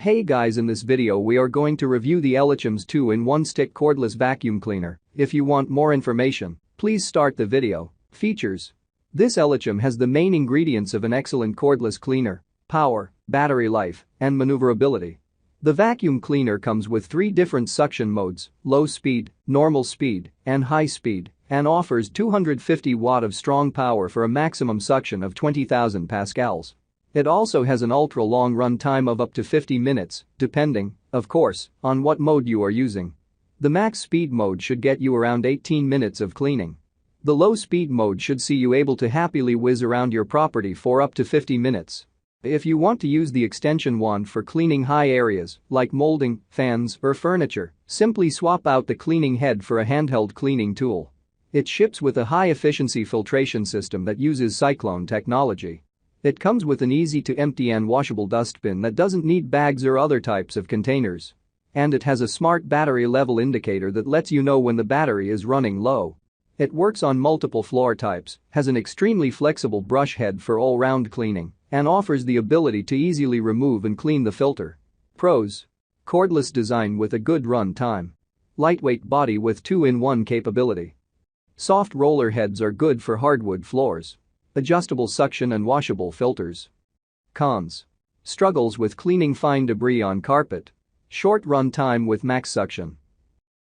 Hey guys, in this video we are going to review the Elechomes 2-in-1 Stick Cordless Vacuum Cleaner. If you want more information, please start the video. Features. This Elechome has the main ingredients of an excellent cordless cleaner: power, battery life, and maneuverability. The vacuum cleaner comes with 3 different suction modes: low speed, normal speed, and high speed, and offers 250 watt of strong power for a maximum suction of 20,000 pascals. It also has an ultra-long run time of up to 50 minutes, depending, of course, on what mode you are using. The max speed mode should get you around 18 minutes of cleaning. The low speed mode should see you able to happily whiz around your property for up to 50 minutes. If you want to use the extension wand for cleaning high areas, like molding, fans, or furniture, simply swap out the cleaning head for a handheld cleaning tool. It ships with a high-efficiency filtration system that uses cyclone technology. It comes with an easy-to-empty and washable dustbin that doesn't need bags or other types of containers. And it has a smart battery level indicator that lets you know when the battery is running low. It works on multiple floor types, has an extremely flexible brush head for all-round cleaning, and offers the ability to easily remove and clean the filter. Pros: cordless design with a good run time. Lightweight body with 2-in-1 capability. Soft roller heads are good for hardwood floors. Adjustable suction and washable filters. Cons: struggles with cleaning fine debris on carpet. Short run time with max suction.